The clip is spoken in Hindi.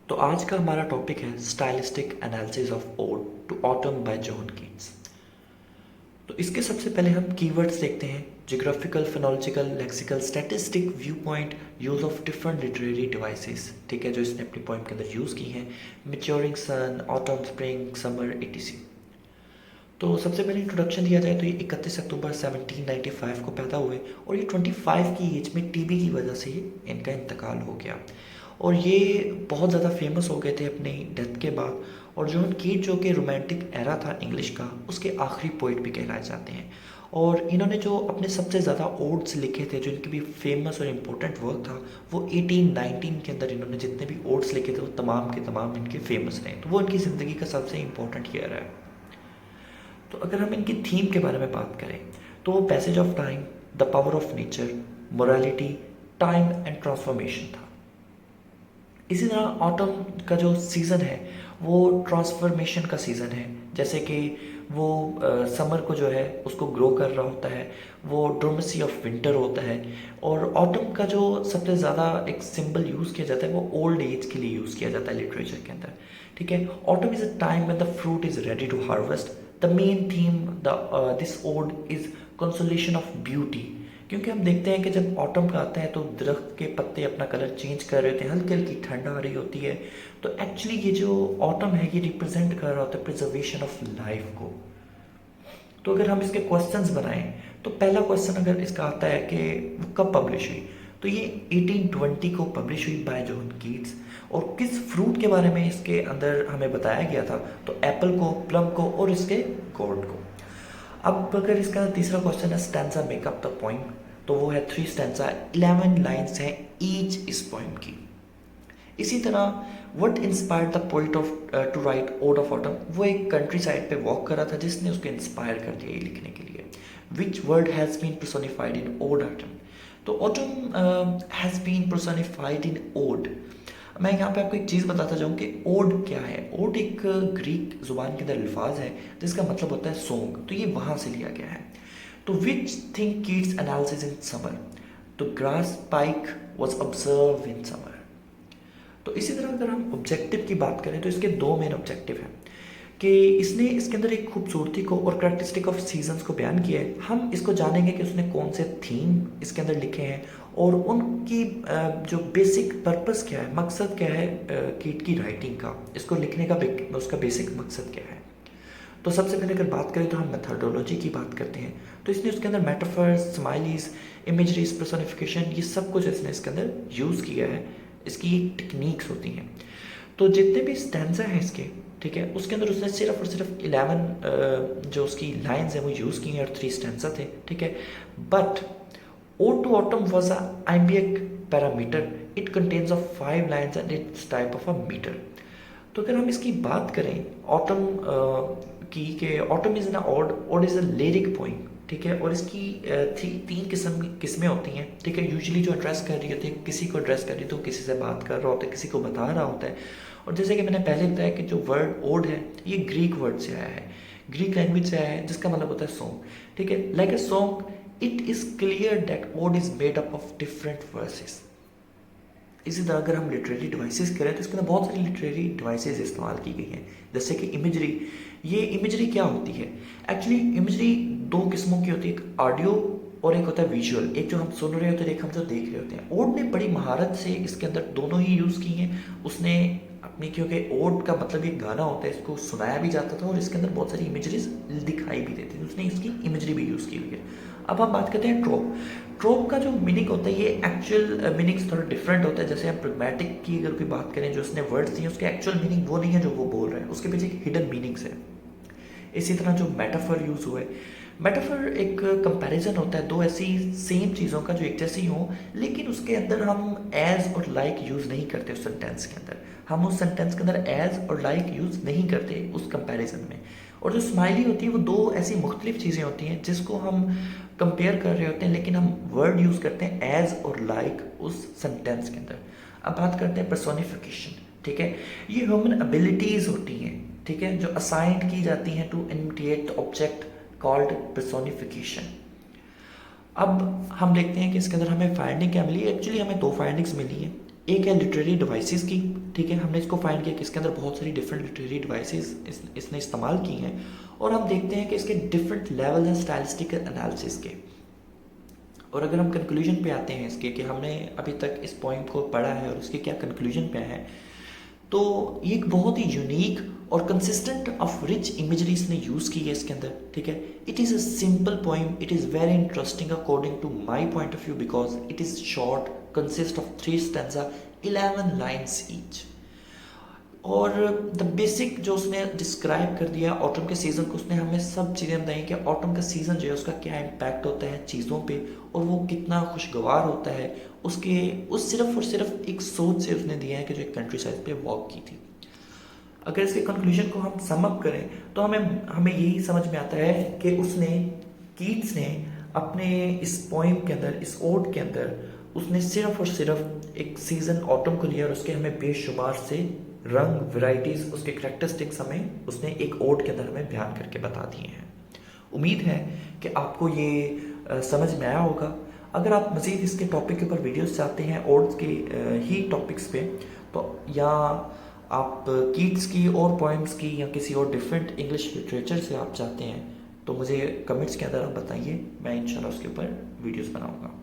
तो आज का हमारा टॉपिक है stylistic analysis of ode to autumn by John Keats. तो इसके सबसे पहले हम कीवर्ड्स देखते हैं। Geographical, phonological, lexical, statistic, view point, use of different literary devices, ठीक है, जो इसने अपनी पोइम के अंदर यूज़ की हैं। मैच्योरिंग सन, ऑटम, स्प्रिंग, समर, etc। तो सबसे पहले इंट्रोडक्शन दिया जाए तो ये 31 अक्टूबर 1795 को पैदा हुए और ये 25 की एज में टीबी की वजह से इनका इंतकाल हो गया। और ये बहुत ज़्यादा फेमस हो गए थे अपनी डेथ के बाद। और जॉन कीट जो कि रोमांटिक एरा था इंग्लिश का, उसके आखिरी पोइट भी कहलाए जाते हैं। और इन्होंने जो अपने सबसे ज़्यादा ओड्स लिखे थे, जो इनके भी फेमस और इम्पोर्टेंट वर्क था, वो 1819 के अंदर इन्होंने जितने भी ओड्स लिखे थे वो तमाम के तमाम इनके फेमस रहे। तो वो इनकी ज़िंदगी का सबसे इम्पोर्टेंट ईयर है। तो अगर हम इनकी थीम के बारे में बात करें तो वो passage of time, the power of nature, morality, time and transformation था। इसी तरह ऑटम का जो सीज़न है वो ट्रांसफॉर्मेशन का सीज़न है। जैसे कि वो समर को जो है उसको ग्रो कर रहा होता है, वो डोमेसी ऑफ विंटर होता है। और ऑटम का जो सबसे ज़्यादा एक सिंबल यूज़ किया जाता है वो ओल्ड एज के लिए यूज़ किया जाता है लिटरेचर के अंदर, ठीक है। Autumn is a time when the fruit is ready to harvest. The main theme this ode is consolation of beauty. क्योंकि हम देखते हैं कि जब ऑटम का आता है तो दरख्त के पत्ते अपना कलर चेंज कर रहे होते हैं, हल्की हल्की ठंड आ रही होती है। तो एक्चुअली ये जो ऑटम है ये रिप्रेजेंट कर रहा होता है प्रिजर्वेशन ऑफ लाइफ को। तो अगर हम इसके क्वेश्चंस बनाएं तो पहला क्वेश्चन अगर इसका आता है कि वो कब पब्लिश हुई, तो ये 1820 को पब्लिश हुई बाय जॉन कीट्स। और किस फ्रूट के बारे में इसके अंदर हमें बताया गया था, तो एप्पल को, प्लम को और इसके गोर्ड को। अब अगर इसका तीसरा क्वेश्चन है स्टैंजा मेकअप द पोइम, तो वो है 3 स्टैंजा, 11 लाइन्स हैं ईच इस पोइम की। इसी तरह what inspired the poet of to write ode of autumn, वो एक कंट्री साइड पे वॉक कर रहा था जिसने उसको इंस्पायर कर दिया ये लिखने के लिए। Which word has been personified in ode autumn, तो autumn has been personified in ode. मैं यहाँ पे आपको एक चीज़ बताता जाऊँ कि ओड क्या है। ओड एक ग्रीक जुबान के अंदर अल्फाज है जिसका मतलब होता है सॉन्ग, तो ये वहाँ से लिया गया है। तो which thing Keats analysis in summer, तो grass spike was observe in summer. तो इसी तरह अगर हम ऑब्जेक्टिव की बात करें तो इसके 2 मेन ऑब्जेक्टिव हैं कि इसने इसके अंदर एक खूबसूरती को और करेक्टरिस्टिक ऑफ सीजन्स को बयान किया है। हम इसको जानेंगे कि उसने कौन से थीम इसके अंदर लिखे हैं और उनकी जो बेसिक पर्पस क्या है, मकसद क्या है कीट की राइटिंग का, इसको लिखने का उसका बेसिक मकसद क्या है। तो सबसे पहले अगर बात करें तो हम मेथडोलॉजी की बात करते हैं। तो इसने उसके अंदर मेटाफर्स, स्माइलीज, इमेजरीज, पर्सोनिफिकेशन, ये सब कुछ इसने इसके अंदर यूज़ किया है। इसकी टेक्निक्स होती हैं। तो जितने भी स्टैंजा हैं इसके, ठीक है, उसके अंदर उसने सिर्फ और सिर्फ 11 जो उसकी लाइन्स हैं वो यूज़ की हैं और 3 स्टैंजा थे, ठीक है। But ode to autumn was a iambic parameter, it contains of 5 lines and it's type of a meter. तो अगर हम इसकी बात करें ऑटम की, कि autumn is an ode is a lyric poem, ठीक है। और इसकी 3 किस्में होती हैं, ठीक है। यूजुअली जो एड्रेस कर रही होती है, किसी को एड्रेस कर रही है तो किसी से बात कर रहा होता है, किसी को बता रहा होता है। और जैसे कि मैंने पहले बताया कि जो वर्ड ओड है ये ग्रीक वर्ड से आया है, ग्रीक लैंग्वेज से आया है, जिसका मतलब होता है सॉन्ग, ठीक है। Like a song it is clear that ode is made up of different verses. इसी तरह अगर हम लिटरेरी डिवाइसेस करें तो इसके अंदर बहुत सारी लिटरेरी डिवाइसेस इस्तेमाल की गई हैं, जैसे कि इमेजरी। ये इमेजरी क्या होती है? एक्चुअली इमेजरी 2 किस्मों की होती है, एक ऑडियो और एक होता है विजुअल। एक जो हम सुन रहे होते हैं, एक हम जो देख रहे होते हैं। ओड ने बड़ी महारत से इसके अंदर दोनों ही यूज़ की हैं उसने अपनी, क्योंकि ओड का मतलब ये गाना होता है, इसको सुनाया भी जाता था और इसके अंदर बहुत सारी इमेजरीज दिखाई भी देती थी, उसने इसकी इमेजरी भी यूज़ की हुई है। अब हम बात करते हैं ट्रोप। ट्रोप का जो मीनिंग होता है ये एक्चुअल मीनिंग्स थोड़ा डिफरेंट होता है। जैसे हम प्रैग्मेटिक की अगर कोई बात करें, जो उसने वर्ड्स दिए उसके एक्चुअल मीनिंग वो नहीं है जो वो बोल रहे हैं, उसके पीछे एक हिडन मीनिंग्स है। इसी तरह जो मेटाफर यूज़ हुआ है, मेटाफर एक कंपैरिजन होता है 2 ऐसी सेम चीज़ों का जो एक जैसी हो, लेकिन उसके अंदर हम एज और लाइक यूज़ नहीं करते। उस सेंटेंस के अंदर हम उस सेंटेंस के अंदर एज और लाइक यूज़ नहीं करते उस कंपैरिजन में। और जो स्माइली होती है वो 2 ऐसी मुख्तलिफ चीज़ें होती हैं जिसको हम कंपेयर कर रहे होते हैं, लेकिन हम वर्ड यूज़ करते हैं एज और लाइक उस सेंटेंस के अंदर। अब बात करते हैं पर्सोनिफिकेशन, ठीक है। ये ह्यूमन एबिलिटीज़ होती हैं, ठीक है, जो असाइंड की जाती हैं to imitate the object called personification. अब हम देखते हैं कि इसके अंदर हमें फाइंडिंग क्या मिली। एक्चुअली हमें 2 फाइंडिंग्स मिली हैं। एक है लिटरेरी डिवाइसेस की, ठीक है, हमने इसको फाइंड किया कि इसके अंदर बहुत सारी डिफरेंट लिटरेरी डिवाइसेस इसने इस्तेमाल की हैं, और हम देखते हैं कि इसके डिफरेंट लेवल हैं स्टाइलिस्टिक एनालिसिस के। और अगर हम कंक्लूजन पे आते हैं इसके कि हमने अभी तक इस पॉइंट को पढ़ा है और उसके क्या कंक्लूजन पे है, तो ये एक बहुत ही यूनिक और कंसिस्टेंट ऑफ रिच इमेजरी इसने यूज़ की है इसके अंदर, ठीक है। It is a simple poem, it is very interesting according to my point of view because it is short, consist of 3 stanza, 11 lines each. और द बेसिक जो उसने डिस्क्राइब कर दिया ऑटम के सीज़न को, उसने हमें सब चीज़ें बताई कि ऑटम का सीज़न जो है उसका क्या इम्पैक्ट होता है चीज़ों पे और वो कितना खुशगवार होता है, उसके उस सिर्फ और सिर्फ एक सोच से उसने दिया है कि जो एक कंट्री साइड पे वॉक की थी। अगर इसके कंक्लूजन को हम सम अप करें तो हमें हमें यही समझ में आता है कि उसने कीट्स ने अपने इस पोइम के अंदर, इस ओड के अंदर, उसने सिर्फ और सिर्फ एक सीज़न ऑटम को लिया और उसके हमें बेशुमार से रंग, वैरायटीज़, उसके करेक्टरिस्टिक्स हमें उसने एक ओड के अंदर हमें बयान करके बता दिए हैं। उम्मीद है कि आपको ये समझ में आया होगा। अगर आप मज़ीद इसके टॉपिक के ऊपर वीडियोस चाहते हैं ओड्स के ही टॉपिक्स पे, तो या आप कीट्स की और पोइम्स की या किसी और डिफरेंट इंग्लिश लिटरेचर से आप चाहते हैं तो मुझे कमेंट्स के अंदर आप बताइए, मैं इंशाल्लाह उसके ऊपर वीडियोस बनाऊंगा।